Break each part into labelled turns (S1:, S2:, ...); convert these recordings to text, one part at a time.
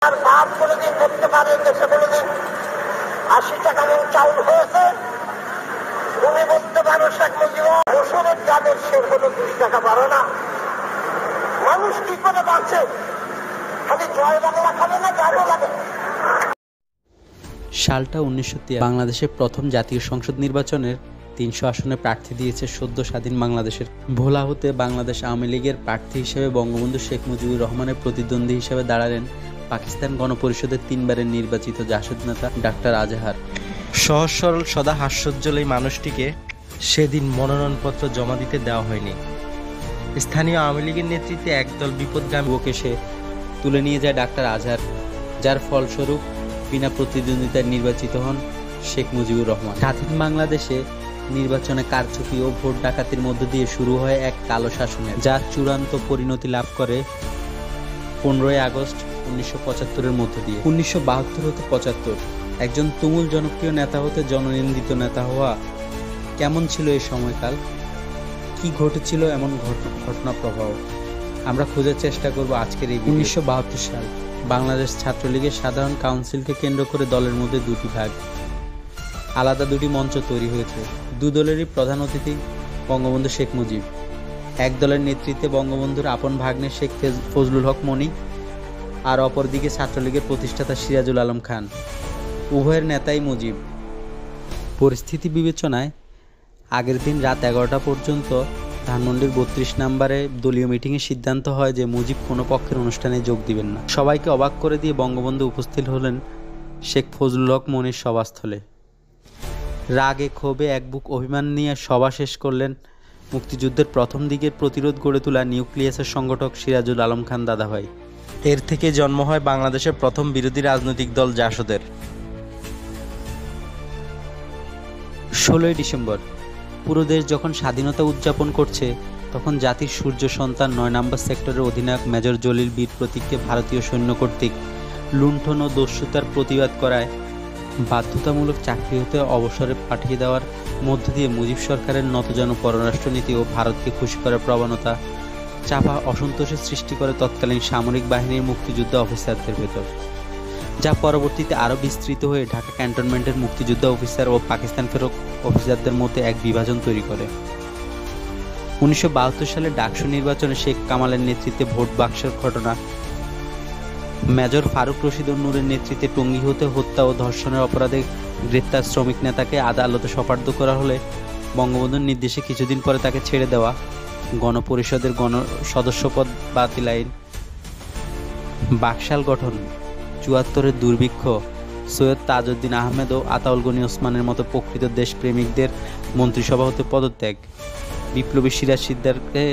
S1: আর বাপ কোনোদিন বলতে পারে দেশে কোনোদিন 80 টাকা চাউল হয়েছে, তুমি বলতে পারো শেখ মুজিব ওষুধের দামের শের হলো 20 টাকা বাড়ে না। মানুষ কি করে বাঁচে? খালি জয় বাংলা খাবে না, গানও লাগে।
S2: সালটা 1993। বাংলাদেশের প্রথম জাতীয় সংসদ নির্বাচনের 300 আসনে প্রার্থী দিয়েছে সদ্য স্বাধীন বাংলাদেশের। ভোলা হতে বাংলাদেশ আওয়ামী লীগের প্রার্থী হিসেবে বঙ্গবন্ধু শেখ মুজিবুর রহমানের প্রতিদ্বন্দ্বী হিসেবে দাঁড়ালেন পাকিস্তান গণপরিষদের 3 বারের নির্বাচিত জাসদ নেতা ডাক্তার আজহার।
S3: সহজ সরল সদা হাস্যোজ্জ্বল এই মানুষটিকে সেদিন মনোনয়নপত্র জমা দিতে দেওয়া হয়নি। স্থানীয় আওয়ামী লীগের নেতৃত্বে একদল বিপদগামী
S2: ওকে সে তুলে নিয়ে যায় ডাক্তার আজহার, যার ফলস্বরূপ বিনা প্রতিদ্বন্দ্বিতায় নির্বাচিত হন শেখ মুজিবুর রহমান। স্বাধীন বাংলাদেশে নির্বাচনে কারচুপি ও ভোট ডাকাতির মধ্য দিয়ে শুরু হয় এক কালো শাসনের, যা চূড়ান্ত পরিণতি লাভ করে 15ই আগস্ট 1975-এর মধ্য দিয়ে। 1972 হতে 75 একজন তুমুল জনপ্রিয় নেতা হতে জননিন্দিত নেতা হওয়া কেমন ছিল এই সময়কাল? কি ঘটেছিল এমন ঘটনা প্রবাহ? আমরা খোঁজার চেষ্টা করব আজকের এই 1972 সাল। বাংলাদেশ ছাত্রলীগের সাধারণ কাউন্সিলকে কেন্দ্র করে দলের মধ্যে দুটি ভাগ, আলাদা দুটি মঞ্চ তৈরি হয়েছে। দু দলেরই প্রধান অতিথি বঙ্গবন্ধু শেখ মুজিব। এক দলের নেতৃত্বে বঙ্গবন্ধুর আপন ভাগ্নে শেখ ফজলুল হক মনি, আর অপরদিকে ছাত্রলীগের প্রতিষ্ঠাতা সিরাজুল আলম খান। উভয়ের নেতাই মুজিব। পরিস্থিতি বিবেচনায় আগের দিন রাত 11টা পর্যন্ত ধানমন্ডির 32 নম্বরে দলীয় মিটিংয়ে সিদ্ধান্ত হয় যে মুজিব কোনো পক্ষের অনুষ্ঠানে যোগ দিবেন না। সবাইকে অবাক করে দিয়ে বঙ্গবন্ধু উপস্থিত হলেন শেখ ফজলুল হক মনির সভাস্থলে। রাগে ক্ষোভে এক বুক অভিমান নিয়ে সভা শেষ করলেন মুক্তিযুদ্ধের প্রথম দিকের প্রতিরোধ গড়ে তোলা নিউক্লিয়াসের সংগঠক সিরাজুল আলম খান দাদাভাই।
S3: এর থেকে জন্ম হয় বাংলাদেশের প্রথম বিরোধী রাজনৈতিক দল জাসদের।
S2: 16ই ডিসেম্বর পুরো দেশ যখন স্বাধীনতা উদযাপন করছে, তখন জাতির সূর্য সন্তান 9 নম্বর সেক্টরের অধিনায়ক মেজর জলিল বীর প্রতীককে ভারতীয় সৈন্য কর্তৃক লুণ্ঠন ও দস্যুতার প্রতিবাদ করায় বাধ্যতামূলক চাকরি হতে অবসরে পাঠিয়ে দেওয়ার মধ্য দিয়ে মুজিব সরকারের নতজানু পররাষ্ট্রনীতি ও ভারতকে খুশি করার প্রবণতা চাপা অসন্তোষের সৃষ্টি করে তৎকালীন সামরিক বাহিনীর মুক্তিযোদ্ধা অফিসারদের ভেতর, যা পরবর্তীতে আরও বিস্তৃত হয়ে ঢাকা ক্যান্টনমেন্টের মুক্তিযোদ্ধা অফিসার ও পাকিস্তান ফেরত অফিসারদের মধ্যে এক বিভাজন তৈরি করে। 1972 সালে ডাকসু নির্বাচনে শেখ কামালের নেতৃত্বে ভোট বাক্সের ঘটনা, মেজর ফারুক রশিদ নূরের নেতৃত্বে টঙ্গী হতে হত্যা ও ধর্ষণের অপরাধে গ্রেপ্তার শ্রমিক নেতাকে আদালতে সোপর্দ করা হলে বঙ্গবন্ধুর নির্দেশে কিছুদিন পরে তাকে ছেড়ে দেওয়া, গণপরিষদের সদস্যপদ বাতিল আইন, বাকশাল গঠন, 74-এর দুর্ভিক্ষ, সৈয়দ তাজউদ্দিন আহমেদ ও আতাউল গনি ওসমানের মতো প্রকৃত দেশপ্রেমিকদের মন্ত্রিসভা হতে পদত্যাগ, বিপ্লবী সিরাজ সিকদারকে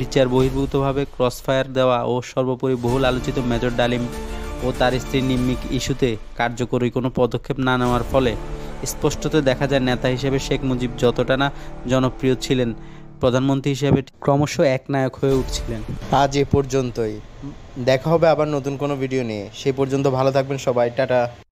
S2: বিচার বহির্ভূতভাবে ক্রসফায়ার দেওয়া ও সর্বোপরি বহুল আলোচিত মেজর ডালিম ও তার স্ত্রী নিম্মিক ইস্যুতে কার্যকরী কোনো পদক্ষেপ না নেওয়ার ফলে স্পষ্টত দেখা যায় নেতা হিসেবে শেখ মুজিব যতটা না জনপ্রিয় ছিলেন, প্রধানমন্ত্রী হিসেবে ক্রমশ একনায়ক হয়ে উঠছিলেন।
S3: আজ এ পর্যন্তই। দেখা হবে আবার নতুন কোনো ভিডিও নিয়ে। সেই পর্যন্ত ভালো থাকবেন সবাই। টাটা।